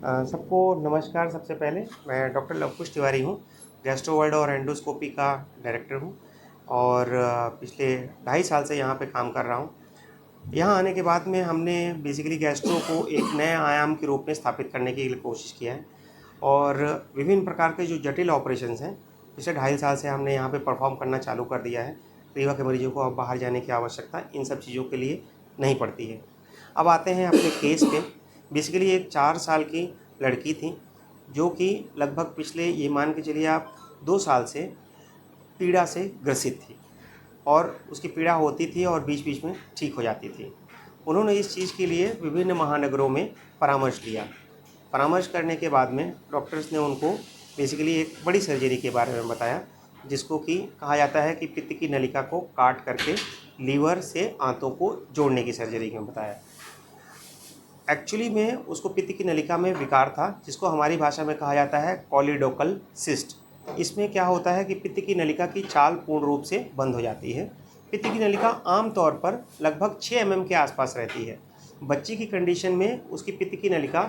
सबको नमस्कार। सबसे पहले मैं डॉक्टर लवकुश तिवारी हूँ, गैस्ट्रो वर्ल्ड और एंडोस्कोपी का डायरेक्टर हूँ और पिछले 2.5 साल से यहाँ पे काम कर रहा हूँ। यहाँ आने के बाद में हमने बेसिकली गैस्ट्रो को एक नए आयाम के रूप में स्थापित करने की कोशिश किया है और विभिन्न प्रकार के जो जटिल ऑपरेशंस हैं पिछले 2.5 साल से हमने यहाँ पे परफॉर्म करना चालू कर दिया है। रीवा के मरीजों को अब बाहर जाने की आवश्यकता इन सब चीज़ों के लिए नहीं पड़ती है। अब आते हैं अपने केस पे। बेसिकली एक 4 साल की लड़की थी जो कि लगभग पिछले ये मान के चलिए आप 2 साल से पीड़ा से ग्रसित थी और उसकी पीड़ा होती थी और बीच बीच में ठीक हो जाती थी। उन्होंने इस चीज़ के लिए विभिन्न महानगरों में परामर्श लिया। परामर्श करने के बाद में डॉक्टर्स ने उनको बेसिकली एक बड़ी सर्जरी के बारे में बताया, जिसको कि कहा जाता है कि पित्त की नलिका को काट करके लीवर से आंतों को जोड़ने की सर्जरी में बताया। एक्चुअली में उसको पित्त की नलिका में विकार था, जिसको हमारी भाषा में कहा जाता है कॉलिडोकल सिस्ट। इसमें क्या होता है कि पित्त की नलिका की चाल पूर्ण रूप से बंद हो जाती है। पित्त की नलिका आमतौर पर लगभग 6 mm के आसपास रहती है। बच्ची की कंडीशन में उसकी पित्त की नलिका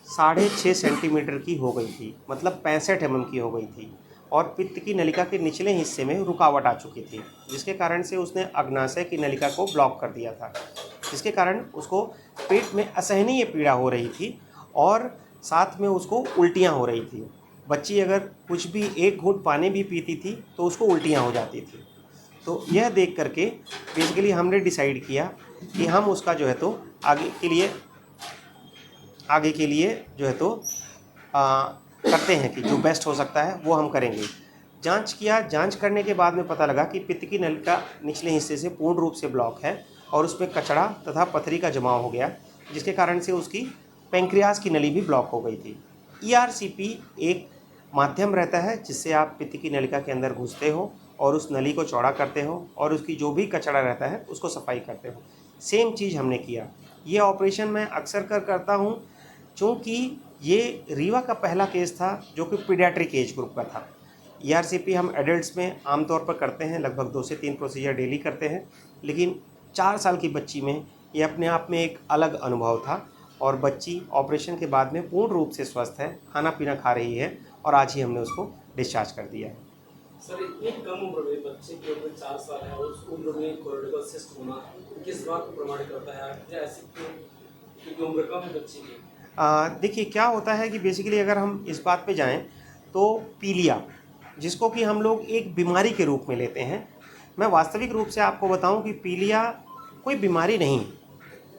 6.5 सेंटीमीटर की हो गई थी, मतलब 65 mm की हो गई थी और पित्त की नलिका के निचले हिस्से में रुकावट आ चुकी थी, जिसके कारण से उसने अग्नाशय की नलिका को ब्लॉक कर दिया था, जिसके कारण उसको पेट में असहनीय पीड़ा हो रही थी और साथ में उसको उल्टियाँ हो रही थी। बच्ची अगर कुछ भी एक घूंट पानी भी पीती थी तो उसको उल्टियाँ हो जाती थी। तो यह देख करके बेसिकली हमने डिसाइड किया कि हम उसका जो है तो आगे के लिए जो है तो करते हैं कि जो बेस्ट हो सकता है वो हम करेंगे। जांच किया, जांच करने के बाद में पता लगा कि पित्त की नलिका निचले हिस्से से पूर्ण रूप से ब्लॉक है और उसमें कचड़ा तथा पथरी का जमाव हो गया, जिसके कारण से उसकी पैंक्रियाज की नली भी ब्लॉक हो गई थी। ERCP एक माध्यम रहता है जिससे आप पित्त की नलिका के अंदर घुसते हो और उस नली को चौड़ा करते हो और उसकी जो भी कचड़ा रहता है उसको सफाई करते हो। सेम चीज़ हमने किया। ये ऑपरेशन मैं अक्सर करता हूँ चूँकि ये रीवा का पहला केस था जो कि पीडियाट्रिक एज ग्रुप का था। ERCP हम एडल्ट्स में आमतौर पर करते हैं, लगभग 2 से 3 प्रोसीजर डेली करते हैं, लेकिन 4 साल की बच्ची में ये अपने आप में एक अलग अनुभव था और बच्ची ऑपरेशन के बाद में पूर्ण रूप से स्वस्थ है, खाना पीना खा रही है और आज ही हमने उसको डिस्चार्ज कर दिया है। सर, इतनी कम उम्र में बच्चे की उम्र 4 साल है और उस उम्र में कोलोरेक्टल सिस्ट होना किस बात को प्रमाणित करता है? क्या ऐसी क्योंकि उम्र कम है बच्चे की? देखिए क्या होता है कि बेसिकली अगर हम इस बात पे जाएं तो पीलिया, जिसको कि हम लोग एक बीमारी के रूप में लेते हैं, मैं वास्तविक रूप से आपको बताऊं कि पीलिया कोई बीमारी नहीं,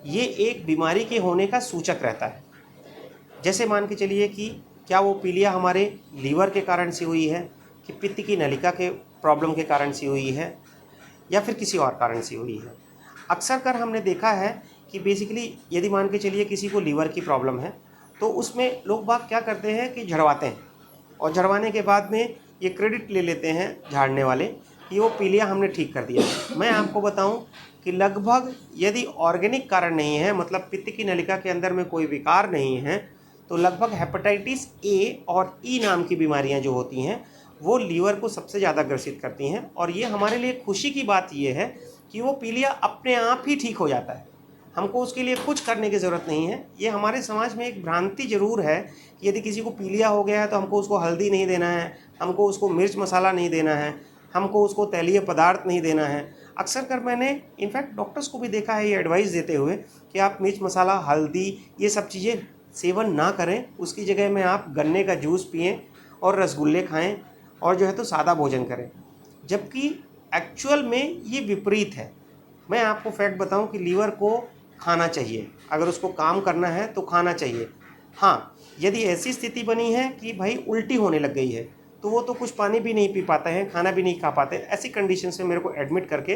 ये एक बीमारी के होने का सूचक रहता है। जैसे मान के चलिए कि क्या वो पीलिया हमारे लीवर के कारण से हुई है, कि पित्त की नलिका के प्रॉब्लम के कारण से हुई है, या फिर किसी और कारण से हुई है। अक्सर कर हमने देखा है कि बेसिकली यदि मान के चलिए किसी को लीवर की प्रॉब्लम है तो उसमें लोग बाग क्या करते हैं कि झड़वाते हैं और झड़वाने के बाद में ये क्रेडिट ले लेते हैं झाड़ने वाले कि वो पीलिया हमने ठीक कर दिया। मैं आपको बताऊं कि लगभग यदि ऑर्गेनिक कारण नहीं है, मतलब पित्त की नलिका के अंदर में कोई विकार नहीं है, तो लगभग हेपेटाइटिस ए और ई नाम की बीमारियां जो होती हैं वो लीवर को सबसे ज़्यादा ग्रसित करती हैं। और ये हमारे लिए खुशी की बात ये है कि वो पीलिया अपने आप ही ठीक हो जाता है, हमको उसके लिए कुछ करने की ज़रूरत नहीं है। ये हमारे समाज में एक भ्रांति ज़रूर है कि यदि किसी को पीलिया हो गया है तो हमको उसको हल्दी नहीं देना है, हमको उसको मिर्च मसाला नहीं देना है, हमको उसको तैलीय पदार्थ नहीं देना है। अक्सर कर मैंने इनफैक्ट डॉक्टर्स को भी देखा है ये एडवाइस देते हुए कि आप मिर्च मसाला, हल्दी, ये सब चीज़ें सेवन ना करें, उसकी जगह में आप गन्ने का जूस पिएँ और रसगुल्ले खाएँ और जो है तो सादा भोजन करें। जबकि एक्चुअल में ये विपरीत है। मैं आपको फैक्ट बताऊं कि लीवर को खाना चाहिए, अगर उसको काम करना है तो खाना चाहिए। हाँ, यदि ऐसी स्थिति बनी है कि भाई उल्टी होने लग गई है तो वो तो कुछ पानी भी नहीं पी पाते हैं, खाना भी नहीं खा पाते, ऐसी कंडीशन में मेरे को एडमिट करके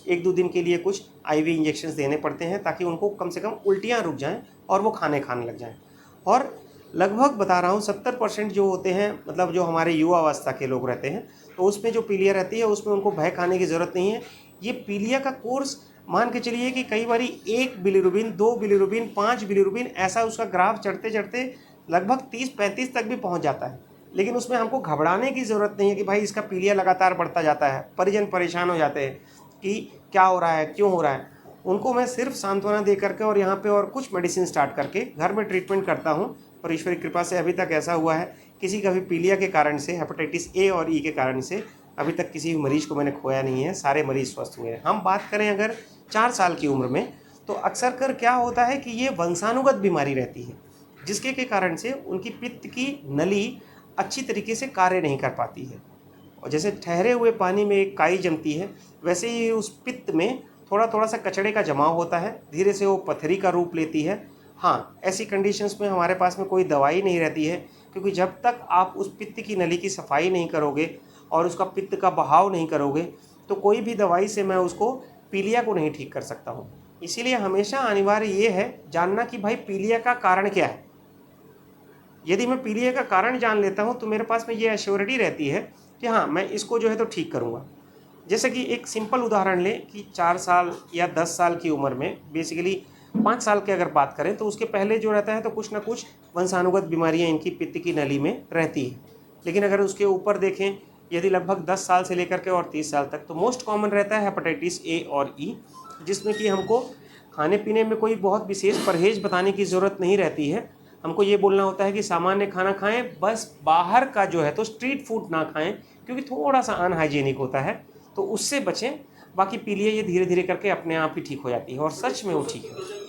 1-2 दिन के लिए कुछ IV इंजेक्शंस देने पड़ते हैं ताकि उनको कम से कम उल्टियाँ रुक जाएं और वो खाने लग जाएं। और लगभग बता रहा हूँ 70% जो होते हैं, मतलब जो हमारे युवा अवस्था के लोग रहते हैं, तो उसमें जो पीलिया रहती है उसमें उनको भय खाने की ज़रूरत नहीं है। ये पीलिया का कोर्स मान के चलिए कि कई बारी 1 बिलिरुबिन, 2 बिलिरुबिन, 5 बिलिरुबिन, ऐसा उसका ग्राफ चढ़ते चढ़ते लगभग 30-35 तक भी पहुंच जाता है। लेकिन उसमें हमको घबराने की ज़रूरत नहीं है कि भाई इसका पीलिया लगातार बढ़ता जाता है। परिजन परेशान हो जाते हैं कि क्या हो रहा है, क्यों हो रहा है। उनको मैं सिर्फ सांत्वना दे करके और यहाँ पे और कुछ मेडिसिन स्टार्ट करके घर में ट्रीटमेंट करता हूँ और ईश्वर की कृपा से अभी तक ऐसा हुआ है किसी का भी पीलिया के कारण से, हेपेटाइटिस ए और ई के कारण से अभी तक किसी भी मरीज को मैंने खोया नहीं है, सारे मरीज स्वस्थ हुए हैं। हम बात करें अगर 4 साल की उम्र में, तो अक्सर कर क्या होता है कि ये वंशानुगत बीमारी रहती है, जिसके के कारण से उनकी पित्त की नली अच्छी तरीके से कार्य नहीं कर पाती है, और जैसे ठहरे हुए पानी में एक काई जमती है, वैसे ही उस पित्त में थोड़ा थोड़ा सा कचड़े का जमाव होता है, धीरे से वो पथरी का रूप लेती है। हाँ, ऐसी कंडीशंस में हमारे पास में कोई दवाई नहीं रहती है, क्योंकि जब तक आप उस पित्त की नली की सफाई नहीं करोगे और उसका पित्त का बहाव नहीं करोगे, तो कोई भी दवाई से मैं उसको पीलिया को नहीं ठीक कर सकता हूँ। इसीलिए हमेशा अनिवार्य ये है जानना कि भाई पीलिया का कारण क्या है। यदि मैं पीलिया का कारण जान लेता हूँ तो मेरे पास में ये एश्योरिटी रहती है कि हाँ, मैं इसको जो है तो ठीक करूँगा। जैसे कि एक सिंपल उदाहरण लें कि 4 साल या 10 साल की उम्र में, बेसिकली 5 साल की अगर बात करें, तो उसके पहले जो रहता है तो कुछ ना कुछ वंशानुगत बीमारियां इनकी पित्त की नली में रहती है। लेकिन अगर उसके ऊपर देखें, यदि लगभग 10 साल से लेकर के और 30 साल तक, तो मोस्ट कॉमन रहता है हेपेटाइटिस ए और ई, जिसमें कि हमको खाने पीने में कोई बहुत विशेष परहेज बताने की ज़रूरत नहीं रहती है। हमको ये बोलना होता है कि सामान्य खाना खाएं, बस बाहर का जो है तो स्ट्रीट फूड ना खाएं, क्योंकि थोड़ा सा अनहाइजीनिक होता है, तो उससे बचें। बाकी पीलिया ये धीरे धीरे करके अपने आप ही ठीक हो जाती है, और सच में वो ठीक है।